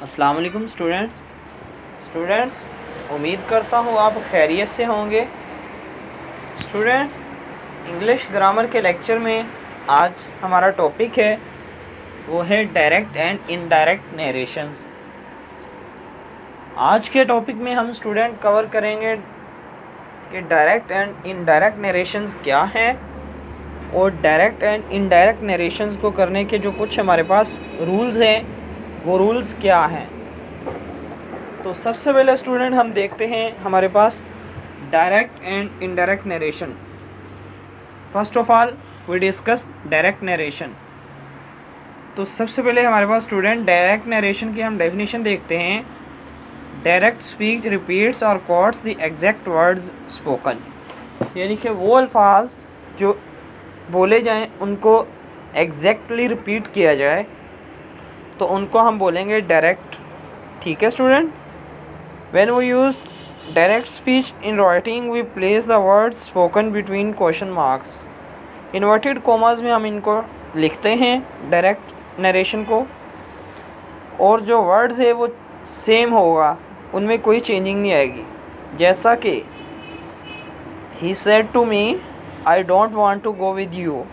अस्सलाम वालेकुम स्टूडेंट्स उम्मीद करता हूँ आप खैरियत से होंगे। स्टूडेंट्स, इंग्लिश ग्रामर के लेक्चर में आज हमारा टॉपिक है वो है डायरेक्ट एंड इनडायरेक्ट नरेशंस। आज के टॉपिक में हम स्टूडेंट कवर करेंगे कि डायरेक्ट एंड इनडायरेक्ट नरेशंस क्या हैं और डायरेक्ट एंड इनडायरेक्ट नरेशंस को करने के जो कुछ हमारे पास रूल्स हैं वो रूल्स क्या हैं। तो सबसे पहले स्टूडेंट हम देखते हैं हमारे पास direct and indirect narration. First of all we discuss direct narration. तो सबसे पहले हमारे पास स्टूडेंट डायरेक्ट नरेशन की हम डेफिनेशन देखते हैं। डायरेक्ट स्पीच रिपीट्स और quotes the exact words spoken, यानी कि वो अल्फाज जो बोले जाएं उनको एग्जैक्टली रिपीट किया जाए तो उनको हम बोलेंगे डायरेक्ट। ठीक है student. When we use direct speech in writing we place the words spoken between question marks. Inverted commas में हम इनको लिखते हैं डायरेक्ट नरेशन को, और जो वर्ड्स है वो सेम होगा, उनमें कोई चेंजिंग नहीं आएगी। जैसा कि he said to me I don't want to go with you,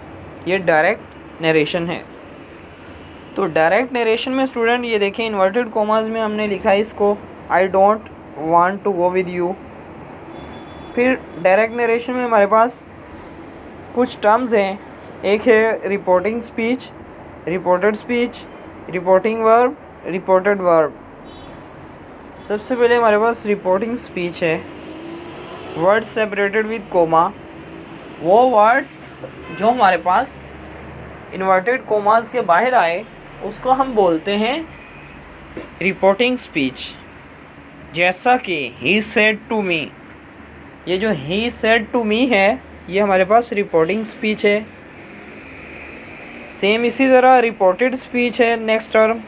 ये डायरेक्ट नरेशन है। तो डायरेक्ट नरेशन में स्टूडेंट ये देखें इन्वर्टेड कॉमास में हमने लिखा है इसको I don't want to go with you. फिर डायरेक्ट नरेशन में हमारे पास कुछ टर्म्स हैं। एक है reporting speech, reported speech, reporting verb, reported verb. सबसे पहले हमारे पास रिपोर्टिंग स्पीच है। वर्ड्स सेपरेटेड विद कोमा, वो वर्ड्स जो हमारे पास इन्वर्टेड कोमास के बाहर आए उसको हम बोलते हैं रिपोर्टिंग स्पीच। जैसा कि ही सेड टू मी, ये जो ही सेड टू मी है ये हमारे पास रिपोर्टिंग स्पीच है। सेम इसी तरह रिपोर्टेड स्पीच है नेक्स्ट टर्म,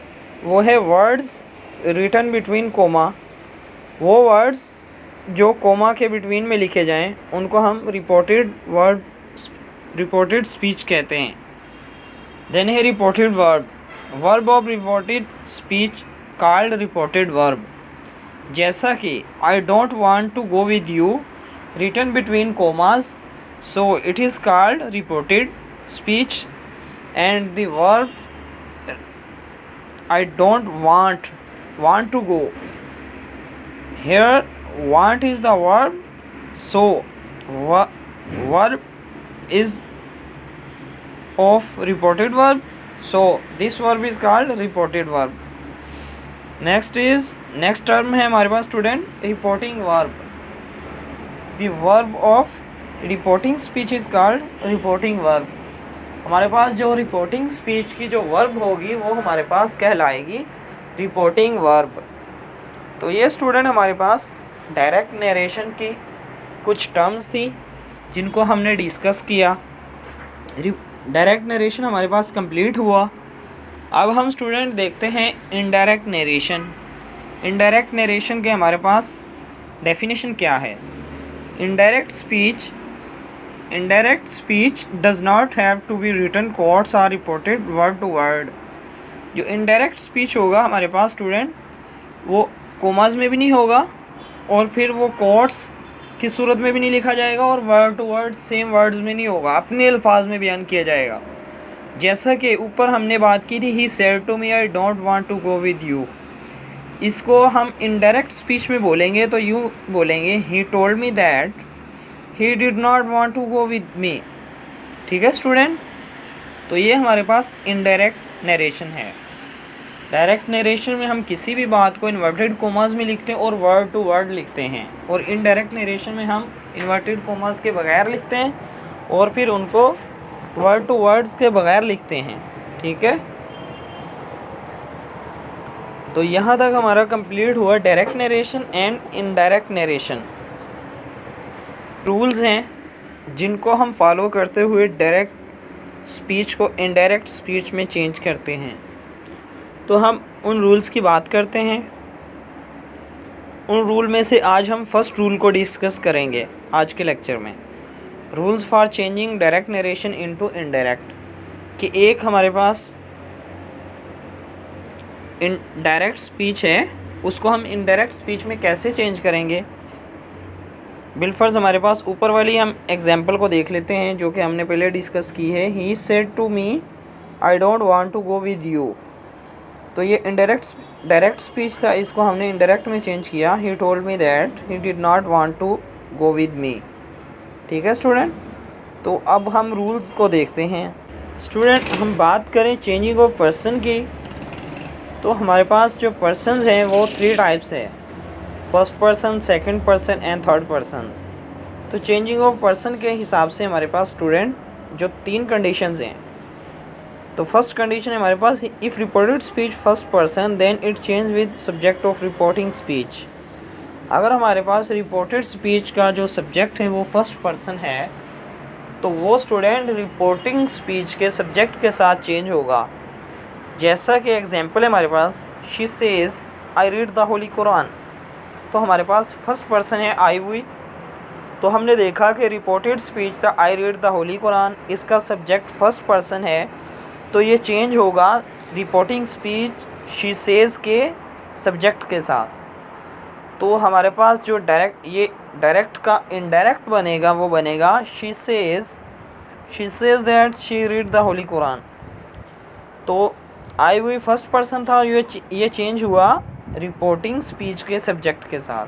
वो है वर्ड्स रिटन बिटवीन कोमा। वो वर्ड्स जो कोमा के बिटवीन में लिखे जाएं उनको हम रिपोर्टेड स्पीच कहते हैं। देन है reported verb, verb of reported speech called reported verb. जैसा कि I don't want to go with you written between commas, so it is called reported speech. And the verb I don't want to go, here want is the verb, so verb is of reported verb, so this verb is called reported verb. next term है हमारे पास student reporting verb. the verb of reporting speech is called reporting verb। हमारे पास जो reporting speech की जो verb होगी वो हमारे पास कहलाएगी रिपोर्टिंग वर्ब। तो ये स्टूडेंट हमारे पास डायरेक्ट नरेशन की कुछ टर्म्स थी जिनको हमने डिस्कस किया। डायरेक्ट नरेशन हमारे पास कंप्लीट हुआ। अब हम स्टूडेंट देखते हैं इनडायरेक्ट नरेशन। इनडायरेक्ट नरेशन के हमारे पास डेफिनेशन क्या है। Indirect speech does not have to be written quotes or reported word to word. जो इनडायरेक्ट स्पीच होगा हमारे पास स्टूडेंट वो कोमास में भी नहीं होगा और फिर वो कोट्स की सूरत में भी नहीं लिखा जाएगा और word to word same words में नहीं होगा, अपने अल्फाज में बयान किया जाएगा। जैसा कि ऊपर हमने बात की थी he said to me I don't want to go with you, इसको हम इनडायरेक्ट स्पीच में बोलेंगे तो यूँ बोलेंगे he told me that he did not want to go with me. ठीक है स्टूडेंट। तो ये हमारे पास इनडायरेक्ट नरेशन है। डायरेक्ट नरेशन में हम किसी भी बात को इन्वर्टेड कोमास में लिखते हैं और वर्ड टू वर्ड लिखते हैं, और इनडायरेक्ट नरेशन में हम इन्वर्टेड कोमास के बगैर लिखते हैं और फिर उनको वर्ड टू वर्ड्स के बगैर लिखते हैं। ठीक है। तो यहाँ तक हमारा कंप्लीट हुआ direct narration and indirect narration. Rules हैं जिनको हम फॉलो करते हुए डायरेक्ट स्पीच को इनडायरेक्ट स्पीच में चेंज करते हैं। तो हम उन रूल्स की बात करते हैं। उन रूल में से आज हम फर्स्ट रूल को डिस्कस करेंगे आज के लेक्चर में। Rules for changing direct narration into indirect, कि एक हमारे पास डायरेक्ट स्पीच है उसको हम इनडायरेक्ट स्पीच में कैसे चेंज करेंगे। बिलफर्ज हमारे पास ऊपर वाली हम एग्जांपल को देख लेते हैं जो कि हमने पहले डिस्कस की है। He said to me I don't want to go with you. तो ये डायरेक्ट स्पीच था, इसको हमने इनडायरेक्ट में चेंज किया। He told me that he did not want to go with me. ठीक है स्टूडेंट, तो अब हम रूल्स को देखते हैं। स्टूडेंट हम बात करें चेंजिंग ऑफ पर्सन की, तो हमारे पास जो पर्सन्स हैं वो 3 टाइप्स है, first person, second person and third person. तो चेंजिंग ऑफ पर्सन के हिसाब से हमारे पास स्टूडेंट जो 3 कंडीशंस हैं। तो फर्स्ट कंडीशन है हमारे पास, if reported speech first person then it change with subject of reporting speech. अगर हमारे पास रिपोर्टेड स्पीच का जो सब्जेक्ट है वो फर्स्ट पर्सन है तो वो स्टूडेंट रिपोर्टिंग स्पीच के सब्जेक्ट के साथ चेंज होगा। जैसा कि एग्जांपल है हमारे पास, she says I read the holy Quran. तो हमारे पास फर्स्ट पर्सन है आई हुई, तो हमने देखा कि रिपोर्टेड स्पीच था आई रीड द होली कुरान, इसका सब्जेक्ट फर्स्ट पर्सन है, तो ये चेंज होगा रिपोर्टिंग स्पीच शी सेज के सब्जेक्ट के साथ। तो हमारे पास जो डायरेक्ट का इनडायरेक्ट बनेगा वो बनेगा she says that she read the holy Quran. तो आई हुई फर्स्ट पर्सन था, ये चेंज हुआ रिपोर्टिंग स्पीच के सब्जेक्ट के साथ।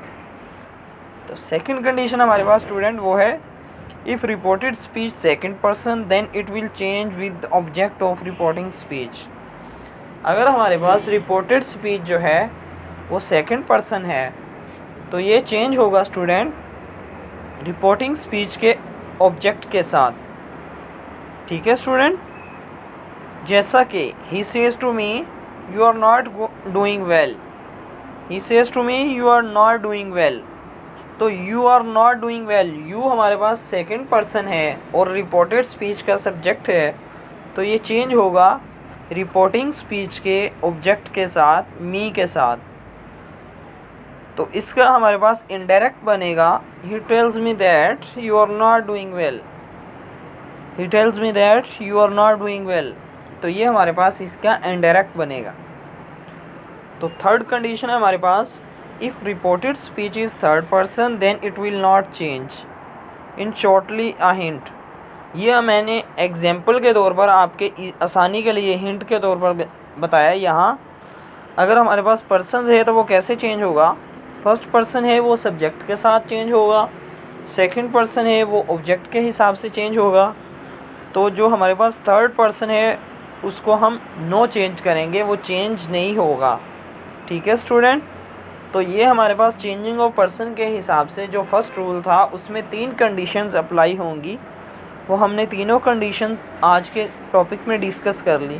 तो सेकंड कंडीशन हमारे पास स्टूडेंट वो है, if reported speech second person then it will change with object of reporting speech. अगर हमारे पास रिपोर्टेड स्पीच जो है वो सेकंड पर्सन है तो ये चेंज होगा स्टूडेंट रिपोर्टिंग स्पीच के ऑब्जेक्ट के साथ। ठीक है स्टूडेंट, जैसा कि he says to me you are not doing well, he says to me you are not doing well. तो you are not doing well, you हमारे पास सेकंड पर्सन है और रिपोर्टेड स्पीच का सब्जेक्ट है, तो ये चेंज होगा रिपोर्टिंग स्पीच के ऑब्जेक्ट के साथ, मी के साथ। तो इसका हमारे पास इनडायरेक्ट बनेगा, he tells me that you are not doing well, he tells me that you are not doing well. तो ये हमारे पास इसका इनडायरेक्ट बनेगा। तो थर्ड कंडीशन है हमारे पास, if reported speech is third person then it will not change in shortly a hint. यह मैंने एग्जाम्पल के तौर पर आपके आसानी के लिए हिंट के तौर पर बताया। यहाँ अगर हमारे पास पर्सन्स है तो वो कैसे चेंज होगा, फर्स्ट पर्सन है वो सब्जेक्ट के साथ चेंज होगा, सेकंड पर्सन है वो ऑब्जेक्ट के हिसाब से चेंज होगा। तो जो हमारे पास थर्ड पर्सन है उसको हम नो चेंज करेंगे, वो चेंज नहीं होगा। ठीक है स्टूडेंट, तो ये हमारे पास चेंजिंग ऑफ पर्सन के हिसाब से जो फर्स्ट रूल था उसमें 3 कंडीशंस अप्लाई होंगी। वो हमने तीनों कंडीशंस आज के टॉपिक में डिस्कस कर ली।